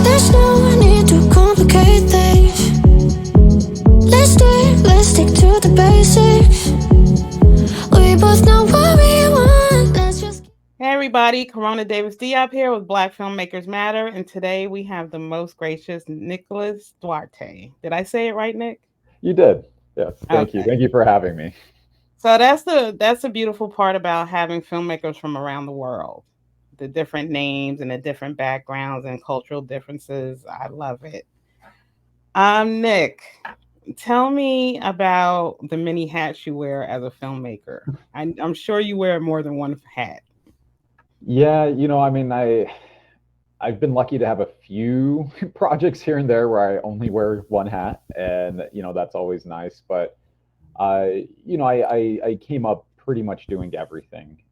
There's no need to complicate things. Let's stick to the basics. We both know what we want. Let's just. Hey everybody, Corona Davis Diop here with Black Filmmakers Matter, and today we have the most gracious Nickolas Duarte. Did I say it right, Nick? You did. Yes. Thank you. Okay. Thank you for having me. So that's the beautiful part about having filmmakers from around the world. The different names and the different backgrounds and cultural differences. I love it. Nick, tell me about the many hats you wear as a filmmaker. I'm sure you wear more than one hat. Yeah, I mean, I've been lucky to have a few projects here and there where I only wear one hat, and that's always nice. But I came up pretty much doing everything.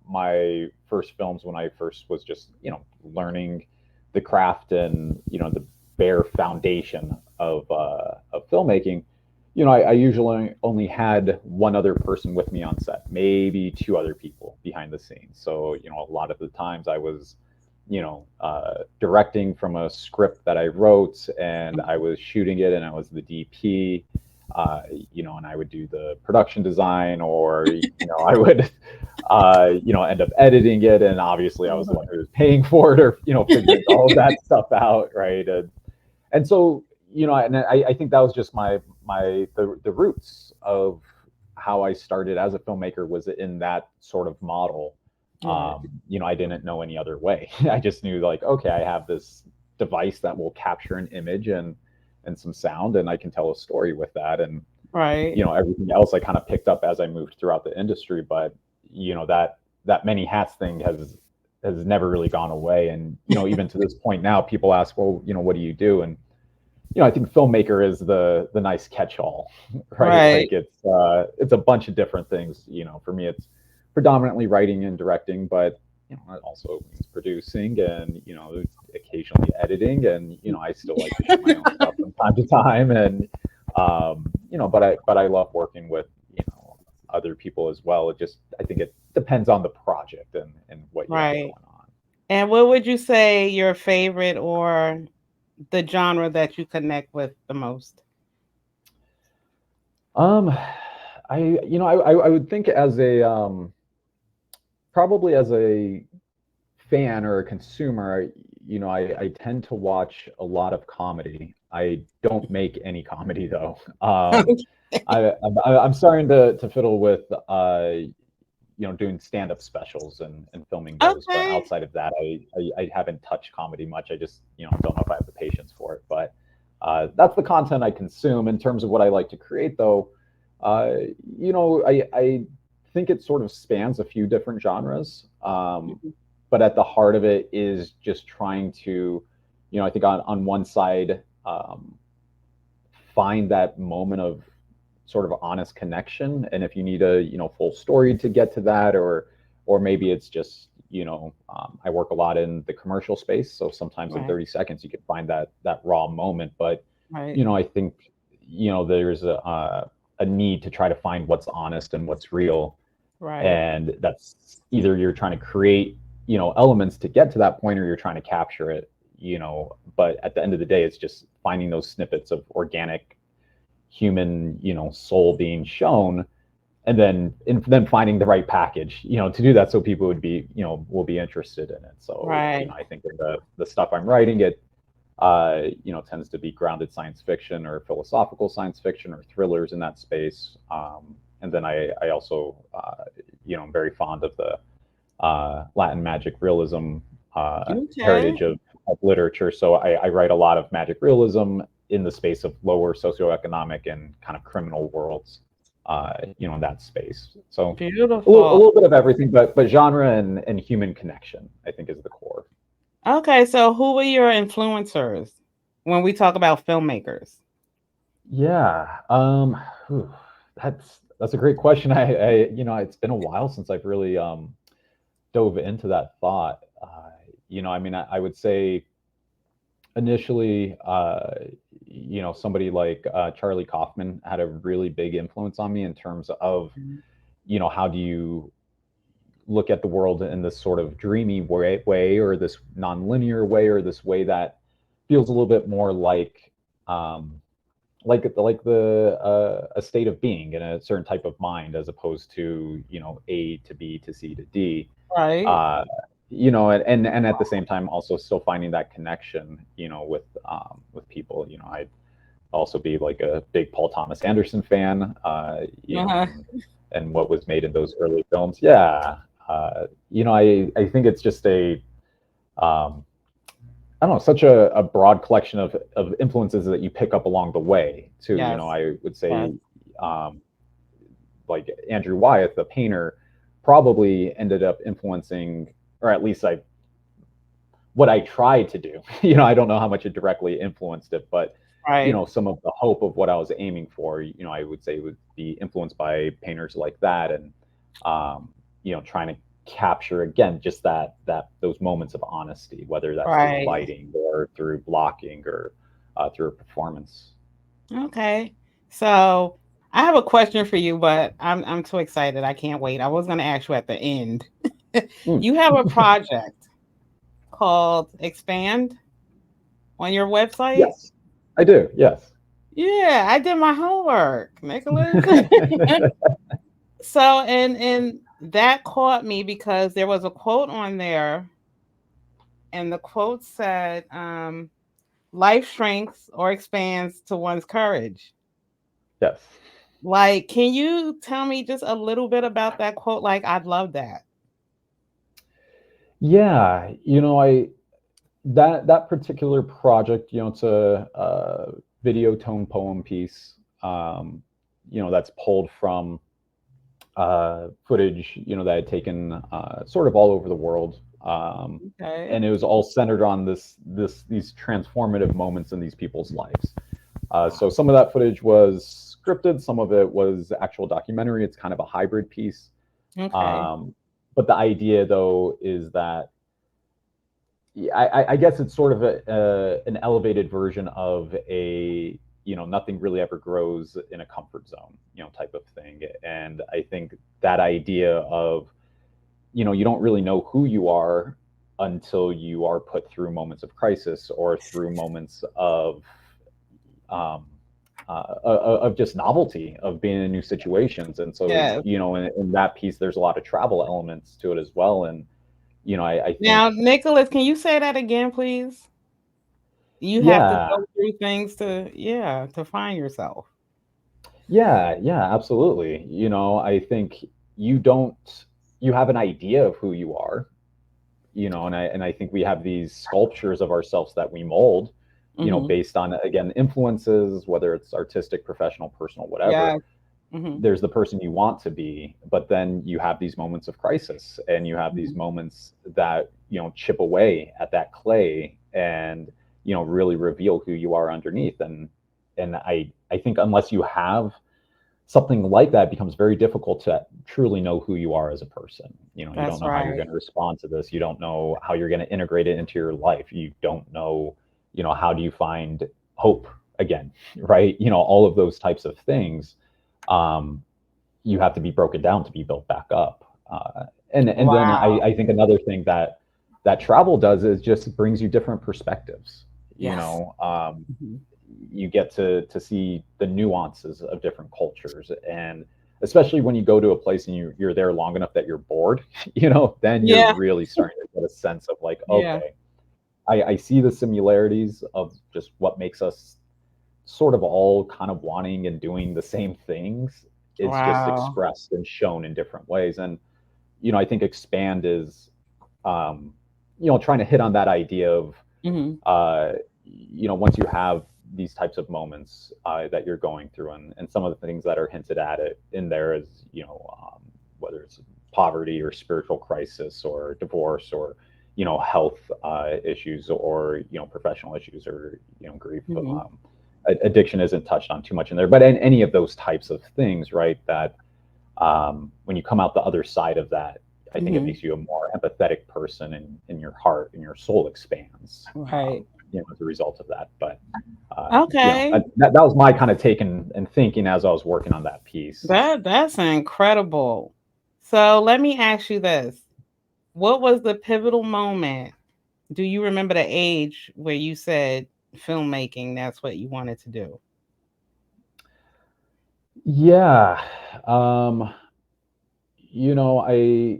My first films when I first was just learning the craft and the bare foundation of filmmaking. I usually only had one other person with me on set, maybe two other people behind the scenes. So, a lot of the times I was, directing from a script that I wrote, and I was shooting it and I was the DP, and I would do the production design, or, I would, end up editing it. And obviously I was the one who was paying for it, or, figuring all of that stuff out. Right. And so, and I think that was just the roots of how I started as a filmmaker, was in that sort of model. I didn't know any other way. I just knew, like, okay, I have this device that will capture an image and some sound, and I can tell a story with that. And Right. everything else I kind of picked up as I moved throughout the industry. But that many hats thing has never really gone away. And even to this point now, people ask, well, what do you do? And I think filmmaker is the nice catch-all, right? Like it's a bunch of different things. For me, it's predominantly writing and directing, but it also means producing and occasionally editing. And I still like to shoot my own stuff from time to time. And but I love working with other people as well. I think it depends on the project and what you have Right. going on. And what would you say your favorite or the genre that you connect with the most? Um, I would think as a probably as a fan or a consumer, I tend to watch a lot of comedy. I don't make any comedy though. I'm starting to fiddle with doing stand-up specials and filming those. But Okay. outside of that, I haven't touched comedy much. I just don't know if I have the patience for it. But that's the content I consume. In terms of what I like to create, though, I think it sort of spans a few different genres. But at the heart of it is just trying to, I think on one side, find that moment of sort of honest connection. And if you need a full story to get to that, or maybe it's just I work a lot in the commercial space, so sometimes in Right. 30 seconds you can find that raw moment. But Right. I think there's a need to try to find what's honest and what's real. Right. And that's either you're trying to create elements to get to that point, or you're trying to capture it. But at the end of the day, it's just finding those snippets of organic human soul being shown, and then finding the right package to do that, so people would be will be interested in it. So Right. I think in the stuff I'm writing, it tends to be grounded science fiction or philosophical science fiction or thrillers in that space. And then I also I'm very fond of the Latin magic realism Okay. heritage of literature. So I write a lot of magic realism in the space of lower socioeconomic and kind of criminal worlds, in that space. So a Beautiful. little bit of everything, but genre and human connection, I think, is the core. Okay, so who are your influencers when we talk about filmmakers? Yeah, whew, that's a great question. It's been a while since I've really dove into that thought. I mean, I would say initially, somebody like Charlie Kaufman had a really big influence on me in terms of, Mhm. how do you look at the world in this sort of dreamy way, or this nonlinear way, or this way that feels a little bit more like the a state of being in a certain type of mind, as opposed to, you know, A to B to C to D. Right. uh, you know, and at the same time also still finding that connection, you know, with people. You know, I'd also be like a big Paul Thomas Anderson fan, you know, Uh-huh. and what was made in those early films. Yeah. You know, I think it's just um, I don't know, such a broad collection of influences that you pick up along the way too. You know, Yes. I would Yes. say, like Andrew Wyeth, the painter, probably ended up influencing, or at least what I tried to do. You know, I don't know how much it directly influenced it, but you Right. know, some of the hope of what I was aiming for, you know, I would say would be influenced by painters like that, and you know, trying to capture again just that those moments of honesty, whether that's through Right. lighting or through blocking, or through a performance. Okay. So I have a question for you, but I'm too excited. I can't wait. I was going to ask you at the end. Mm. You have a project called Expand on your website? Yes, I do. Yes. Yeah, I did my homework, Nicholas. So and that caught me because there was a quote on there, and the quote said, life shrinks or expands to one's courage. Yes. Like, can you tell me just a little bit about that quote? Like, I'd love that. Yeah, you know, I that particular project, you know, it's a video tone poem piece, you know, that's pulled from footage, you know, that I had taken sort of all over the world, Okay. and it was all centered on these transformative moments in these people's lives. So some of that footage was scripted, some of it was actual documentary. It's kind of a hybrid piece. Okay. Um, but the idea, though, is that I guess it's sort of an elevated version of a, you know, nothing really ever grows in a comfort zone, you know, type of thing. And I think that idea of, you know, you don't really know who you are until you are put through moments of crisis, or through moments um, of just novelty of being in new situations. And so, Yes. you know, in that piece, there's a lot of travel elements to it as well. And, you know, I Now, think, Nicholas, can you say that again, please? You have to yeah, go through things to, yeah, to find yourself. yeah, absolutely. You know, I think you don't, you have an idea of who you are, you know, and I think we have these sculptures of ourselves that we mold, you know, Hmm. based on, again, influences, whether it's artistic, professional, personal, whatever. Yes. Hmm. There's the person you want to be, but then you have these moments of crisis, and you have these Hmm. moments that, you know, chip away at that clay, and, you know, really reveal who you are underneath. And I think unless you have something like that, it becomes very difficult to truly know who you are as a person. You know, you don't That's know how you're going right. to respond to this. You don't know how you're going to integrate it into your life. You don't know, you know, how do you find hope again, right? You know, all of those types of things. Um, you have to be broken down to be built back up. And then Wow. I think another thing that travel does is just brings you different perspectives. You Yes. know, Mhm. you get to see the nuances of different cultures, and especially when you go to a place and you're there long enough that you're bored, you know, then you're Yeah. really starting to get a sense of like, Yeah. okay, I see the similarities of just what makes us sort of all kind of wanting and doing the same things. It's just Wow. expressed and shown in different ways. And, you know, I think expand is, um, you know, trying to hit on that idea of, Hmm. you know, once you have these types of moments that you're going through, and some of the things that are hinted at it in there is, you know, whether it's poverty or spiritual crisis or divorce, or, you know, health issues, or, you know, professional issues, or, you know, grief. Hmm. Addiction isn't touched on too much in there, but in any of those types of things, right? That when you come out the other side of that, I think it Hmm. makes you a more empathetic person, and your heart and your soul expands, Right. you know, as a result of that. But you know, Okay. that was my kind of take and thinking as I was working on that piece. That's incredible. So let me ask you this. What was the pivotal moment? Do you remember the age where you said filmmaking, that's what you wanted to do? Yeah. Um, you know, I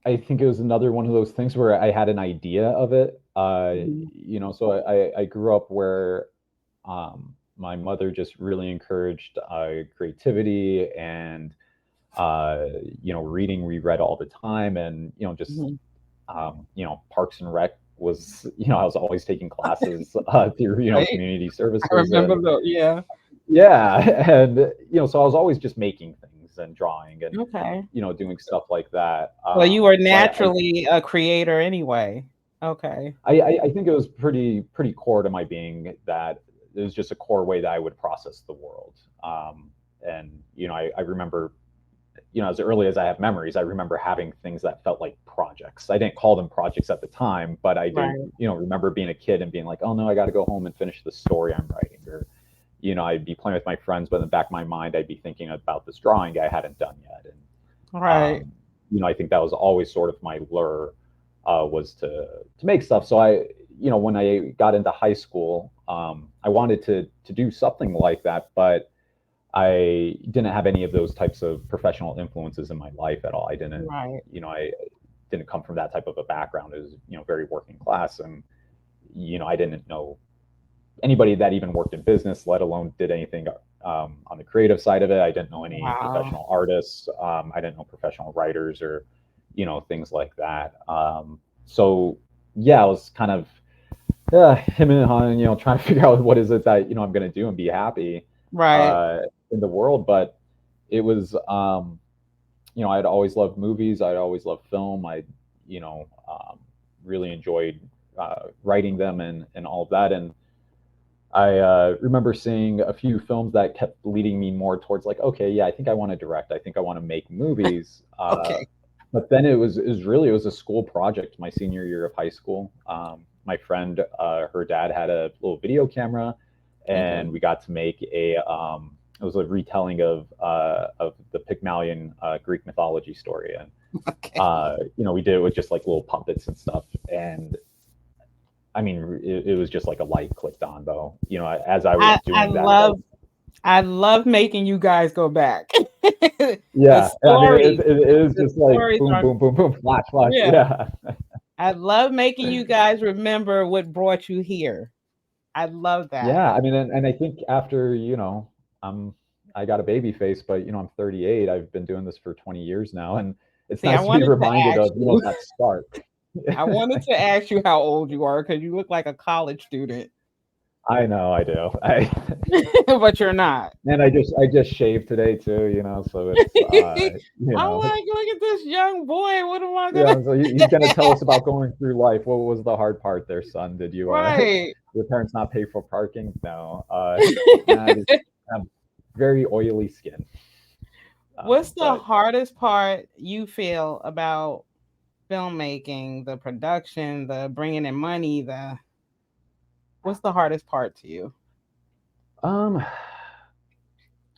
think it was another one of those things where I had an idea of it. Mhm. So I grew up where my mother just really encouraged creativity and reading. We read all the time, and just Mhm. Parks and Rec was I was always taking classes through Right. community I services, remember and yeah. yeah, and so I was always just making things and drawing and Okay. doing stuff like that. Well, you were So naturally a creator anyway. Okay. I think it was pretty core to my being that it was just a core way that I would process the world. And I remember as early as I have memories, I remember having things that felt like projects. I didn't call them projects at the time, but I do Right. remember being a kid and being like, oh no, I got to go home and finish the story I'm writing, or I'd be playing with my friends, but in the back of my mind, I'd be thinking about this drawing I hadn't done yet. And Right. I think that was always sort of my lure, was to make stuff. So when I got into high school, I wanted to do something like that, but I didn't have any of those types of professional influences in my life at all. Right. I didn't come from that type of a background. It was, very working class, and I didn't know anybody that even worked in business, let alone did anything on the creative side of it. I didn't know any Wow. professional artists. I didn't know professional writers or, things like that. So yeah, I was kind of him and hawing, trying to figure out what is it that I'm going to do and be happy Right. in the world. But it was, I'd always loved movies. I'd always loved film. I, really enjoyed writing them and all of that. And I remember seeing a few films that kept leading me more towards like, okay, yeah, I think I want to direct. I think I want to make movies. Okay. But then it was a school project my senior year of high school. My friend, her dad had a little video camera, and Mhm. we got to make it was a retelling of the Pygmalion Greek mythology story, and Okay. we did it with just like little puppets and stuff, and I mean, it was just like a light clicked on though. As I was I doing that, love I love making you guys go back. The yeah, I mean, stories it is the just like stories boom, are boom, boom, boom, flash, flash. yeah. Yeah, I love making you guys remember what brought you here. I love that. yeah. I mean, and I think after I'm I got a baby face, but I'm 38. I've been doing this for 20 years now, and it's See, I nice to be wanted to reminded ask of you. that start. I wanted to ask you how old you are because you look like a college student, I know, I do. but you're not. And I just shaved today too, so it's I'm like, look at this young boy. What am I gonna yeah. So he's gonna tell us about going through life. What was the hard part there, son? Did you right? your parents not pay for parking? No. Nah, I just have very oily skin. What's the But hardest part you feel about filmmaking, the production, the bringing in money, the what's the hardest part to you? um,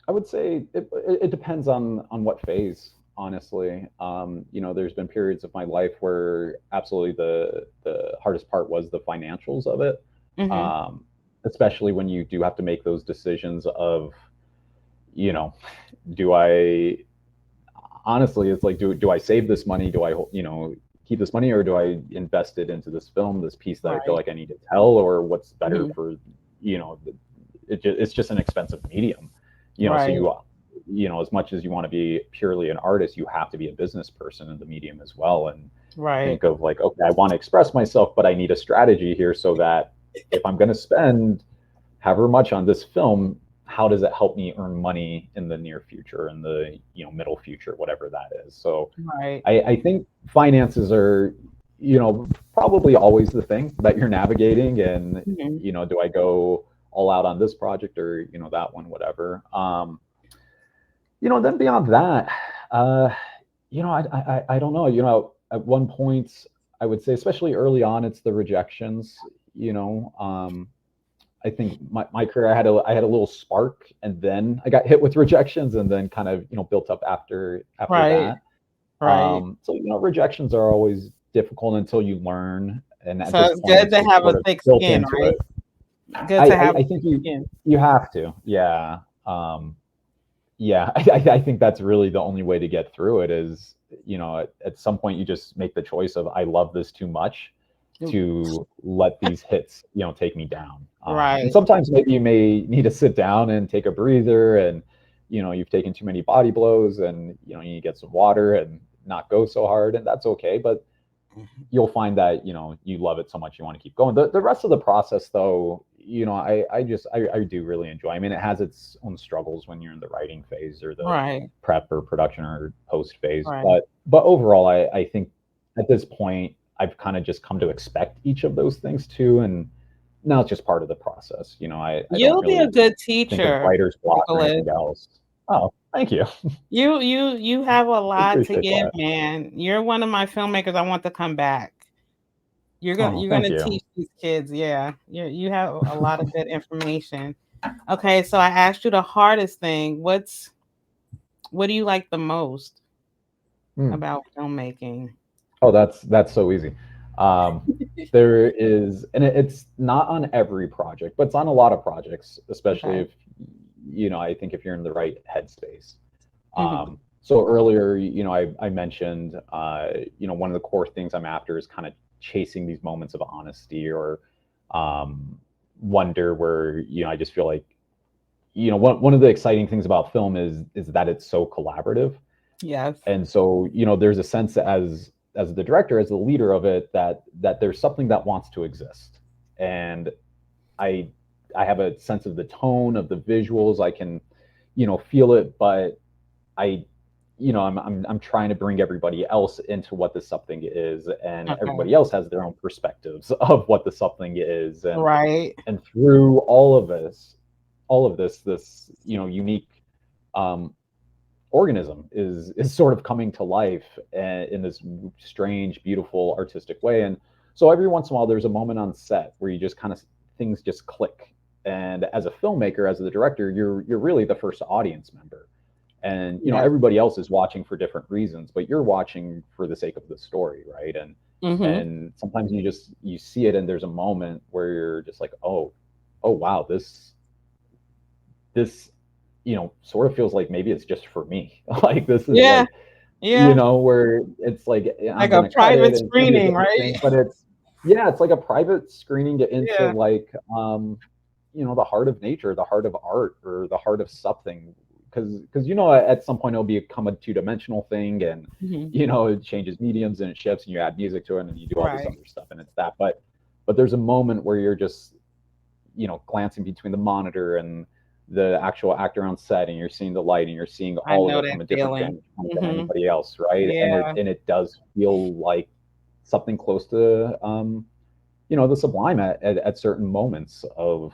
I would say it depends on what phase. Honestly, there's been periods of my life where absolutely the hardest part was the financials of it, Mhm. um, especially when you do have to make those decisions of, you know, do I honestly, it's like, do I save this money? Do I keep this money, or do I invest it into this film, this piece that I feel Right. like I need to tell, or what's better Mhm. for it's just an expensive medium, so Right. as much as you want to be purely an artist, you have to be a business person in the medium as well, and Right. think of like, okay, I want to express myself, but I need a strategy here so that if I'm going to spend however much on this film, how does it help me earn money in the near future, in the middle future, whatever that is. So Right. I think finances are probably always the thing that you're navigating, and Mhm. do I go all out on this project, or that one, whatever. Then beyond that, uh I don't know. At one point, I would say, especially early on, it's the rejections. You know, I think my career, I had a little spark, and then I got hit with rejections, and then kind of built up after Right. that. Right. So rejections are always difficult until you learn, and at So this it's point, good it's to just have a sort of thick built skin, into right? it. Good to have I a think thick skin. you have to, yeah. Yeah, I think that's really the only way to get through it is, at some point you just make the choice of I love this too much to let these hits, take me down. And Right. sometimes maybe you may need to sit down and take a breather, and you've taken too many body blows, and you need to get some water and not go so hard, and that's okay. But you'll find that you love it so much you want to keep going. The rest of the process, though, I do really enjoy. I mean, it has its own struggles when you're in the writing phase or the Right. prep or production or post phase, Right. but overall, I think at this point I've kind of just come to expect each of those things too, and now it's just part of the process. I don't You'll be a really good think of teacher, writer's block or Nickolas. anything else. Oh, thank you. You have a I lot to appreciate give, that. man. You're one of my filmmakers I want to come back. Oh, You're thank gonna you. teach these kids, yeah. You have a lot of good information. Okay, so I asked you the hardest thing. What do you like the most Hmm. about filmmaking? Oh, that's so easy. Um, there is, and it's not on every project, but it's on a lot of projects, especially Okay. if I think if you're in the right headspace. Hmm. So earlier, I mentioned, one of the core things I'm after is kind of chasing these moments of honesty or um, wonder, where I just feel like one of the exciting things about film is that it's so collaborative. Yes. And so there's a sense as the director, as the leader of it, that there's something that wants to exist. And i I have a sense of the tone of the visuals. I can feel it, but I I'm trying to bring everybody else into what the something is, and Okay. everybody else has their own perspectives of what the something is. Right. And through all of this unique um organism is sort of coming to life, in this strange, beautiful, artistic way. And so every once in a while, there's a moment on set where you just kind of things just click. And as a filmmaker, as the director, you're really the first audience member, and Yes. everybody else is watching for different reasons, but you're watching for the sake of the story, right? Hmm. And sometimes you see it, and there's a moment where you're just like, oh wow, this sort of feels like maybe it's just for me. Like, this is Yeah. like, Yeah. where it's like I'm Like a gonna cut it, private and it's gonna be a screening, different right? thing. But it's like a private screening into, Yeah. like, the heart of nature, the heart of art, or the heart of something. Because at some point it'll become a two-dimensional thing, and Hmm. it changes mediums, and it shifts, and you add music to it, and you do all this Right. other stuff, and it's that. But there's a moment where you're just glancing between the monitor and the actual actor on set, and you're seeing the light, and you're seeing I all of know it that from a different feeling. vantage point than Hmm. anybody else, right? And it Yeah. and it does feel like something close to the sublime at certain moments of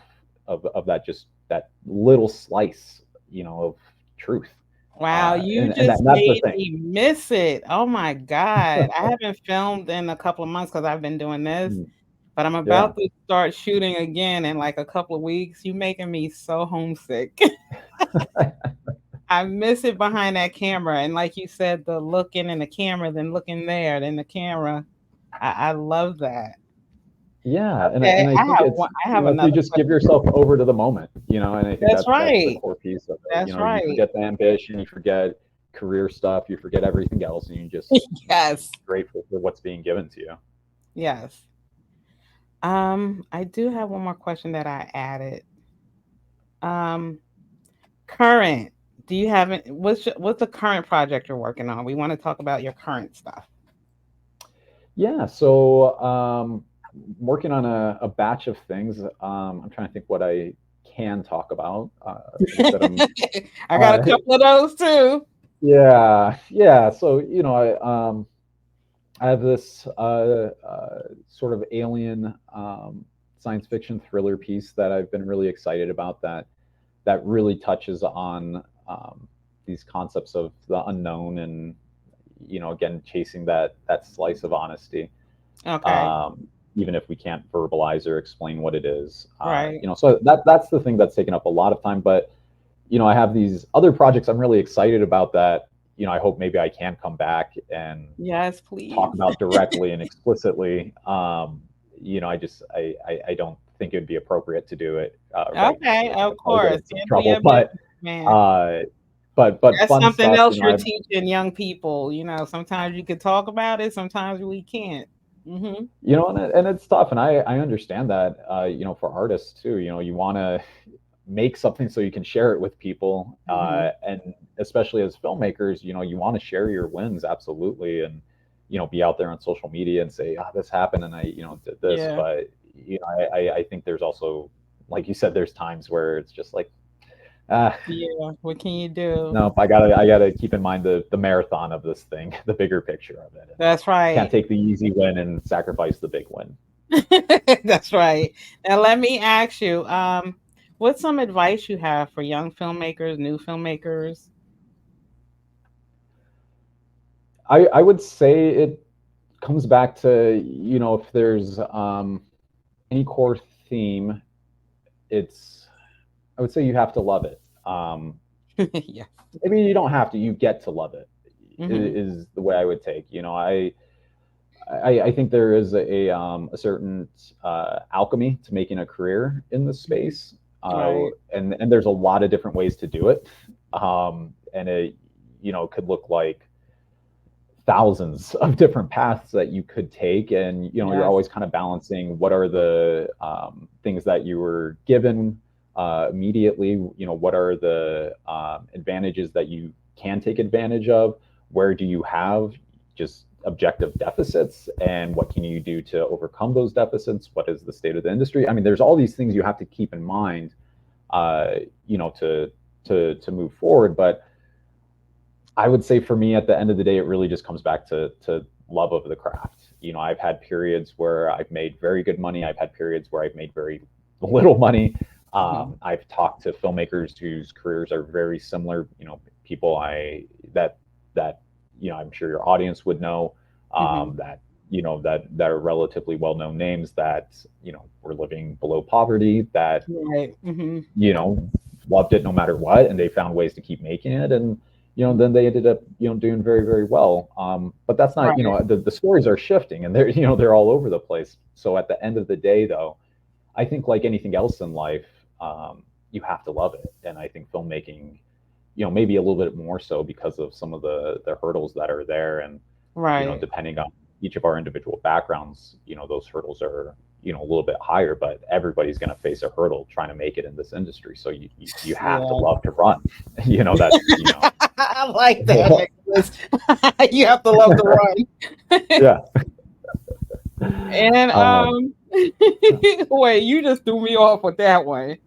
that, just that little slice of truth. Wow, you And just that's the made thing. me miss it. Oh my God. I haven't filmed in a couple of months because I've been doing this, Mm, but I'm yeah. about to start shooting again in like a couple of weeks. You making me so homesick. I miss it behind that camera. And like you said, the looking in the camera, then looking there, then the camera. I love that. Yeah, Okay, and I think it's, I have if you another just give question. yourself over to the moment, and I think That's that's the right. core piece of it. That's You right. forget the ambition, you forget career stuff, you forget everything else, and you just Yes. grateful for what's being given to you. Yes. I do have one more question that I added. Um, current. Do you have it? What's the current project you're working on? We want to talk about your current stuff. Yeah, so working on a batch of things. I'm trying to think what I can talk about. Like I said, I'm I got a uh, couple of those too. yeah. So I have this sort of alien science fiction thriller piece that I've been really excited about, that really touches on these concepts of the unknown, and again, chasing that slice of honesty, Okay. um, even if we can't verbalize or explain what it is. Right. So that's the thing that's taken up a lot of time. But I have these other projects I'm really excited about that I hope maybe I can come back and Yes, talk please. about directly and explicitly. I don't think it would be appropriate to do it right now Okay, because I think of I'd probably get course. in some Handle trouble. your business, man. Uh, but That's fun something stuff. else you're I teaching young people. Sometimes you can talk about it, sometimes we can't. Hmm. and it's tough, and I understand that. For artists too, you want to make something so you can share it with people, Hmm. and especially as filmmakers, you want to share your wins, absolutely, and be out there on social media and say, this happened and I did this. Yeah, But I think there's also, like you said, there's times where it's just like, ah, yeah. What can you do? no, I gotta keep in mind the marathon of this thing, the bigger picture of it, and That's can't right. take the easy win and sacrifice the big win. That's right. Now let me ask you, what's some advice you have for young filmmakers, new filmmakers? I would say it comes back to, if there's any core theme, it's, I would say you have to love it. Yeah. Maybe you don't have to, you get to love it, Hmm. is the way I would take. I think there is a certain alchemy to making a career in this space, Right. and there's a lot of different ways to do it, and it could look like thousands of different paths that you could take, and you're Yes. always kind of balancing what are the things that you were given immediately, what are the advantages that you can take advantage of, where do you have just objective deficits, and what can you do to overcome those deficits, what is the state of the industry. I mean, there's all these things you have to keep in mind, uh, to move forward. But I would say for me, at the end of the day, it really just comes back to love of the craft. I've had periods where I've made very good money. I've had periods where I've made very little money. Hmm. I've talked to filmmakers whose careers are very similar. People that I'm sure your audience would know, Hmm. that are relatively well known names that were living below poverty, that Right. Hmm. you know, loved it no matter what, and they found ways to keep making it, and then they ended up doing very, very well. But that's not, Right. the stories are shifting, and they're they're all over the place. So at the end of the day, though, I think like anything else in life, you have to love it, and I think filmmaking, maybe a little bit more so because of some of the hurdles that are there, and Right. depending on each of our individual backgrounds, those hurdles are a little bit higher, but everybody's going to face a hurdle trying to make it in this industry. So you have to Yeah. love to run. That's I like that, Nicholas. You have to love to run. yeah. And Um, wait, you just threw me off with that one.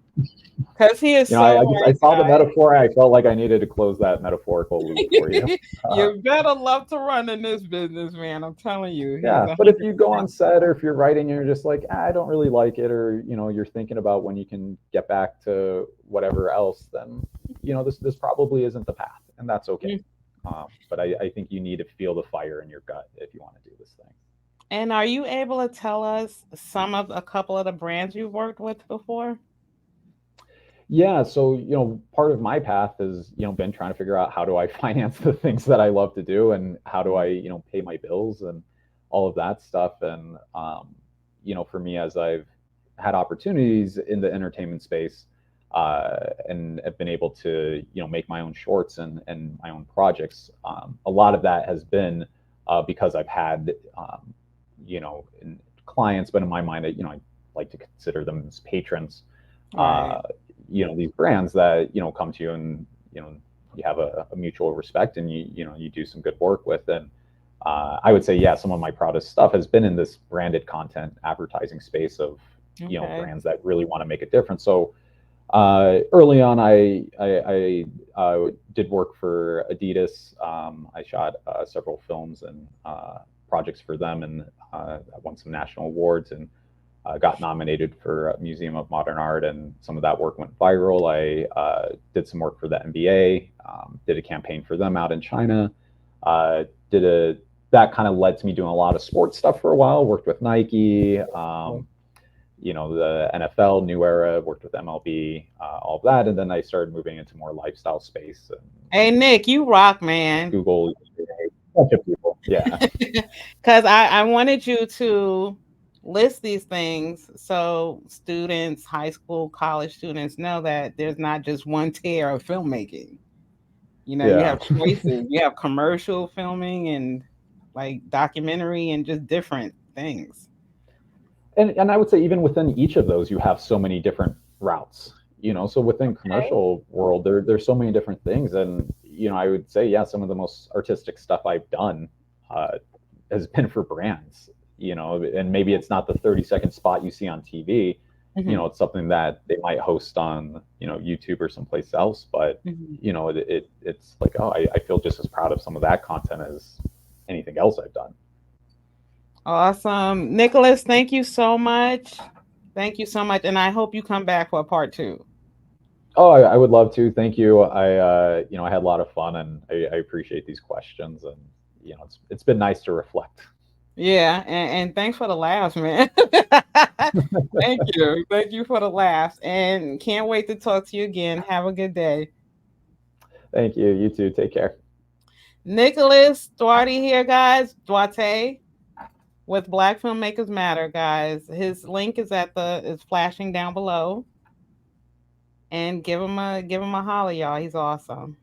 Because he is so I right, saw the guys. metaphor. I felt like I needed to close that metaphorical loop for you. Uh, You better love to run in this business, man. I'm telling you, he's yeah, a but if hundred you go on percent. set, or if you're writing and you're just like, I don't really like it, or you're thinking about when you can get back to whatever else, then this probably isn't the path, and that's okay. But I think you need to feel the fire in your gut if you want to do this thing. And are you able to tell us a couple of the brands you've worked with before? Yeah, so part of my path has been trying to figure out how do I finance the things that I love to do, and how do I pay my bills and all of that stuff. And for me, as I've had opportunities in the entertainment space, and have been able to make my own shorts and my own projects, a lot of that has been because I've had clients, but in my mind, I like to consider them as patrons. Right. uh, these brands that come to you, and you have a mutual respect, and you do some good work with. And I would say, yeah, some of my proudest stuff has been in this branded content advertising space of Okay. brands that really want to make a difference. So early on, I did work for Adidas. I shot several films and projects for them, and I won some national awards, and got nominated for Museum of Modern Art, and some of that work went viral. I did some work for the NBA, did a campaign for them out in China. Did a That kind of led to me doing a lot of sports stuff for a while. Worked with Nike, the NFL, New Era. Worked with MLB, all of that, and then I started moving into more lifestyle space. And Hey, Nick, you rock, man. Google, a bunch of people. Yeah. Because I wanted you to list these things so students, high school, college students know that there's not just one tier of filmmaking. You know, you Yeah. have choices. You have commercial filming and like documentary and just different things. And I would say even within each of those, you have so many different routes. So within Okay. commercial world, there's so many different things, and I would say, yeah, some of the most artistic stuff I've done uh, has been for brands. And maybe it's not the 30-second spot you see on TV. Hmm. It's something that they might host on YouTube or someplace else, but Hmm. it's like, oh, I feel just as proud of some of that content as anything else I've done. Awesome. Nickolas, thank you so much. Thank you so much. And I hope you come back for a part two. Oh, I would love to. Thank you. I had a lot of fun, and I appreciate these questions, and it's been nice to reflect. Yeah, and thanks for the laughs, man. Thank you. Thank you for the laughs. And can't wait to talk to you again. Have a good day. Thank you. You too. Take care. Nickolas Duarte here, guys. Duarte with Black Filmmakers Matter, guys. His link is flashing down below. And give him a holler, y'all. He's awesome.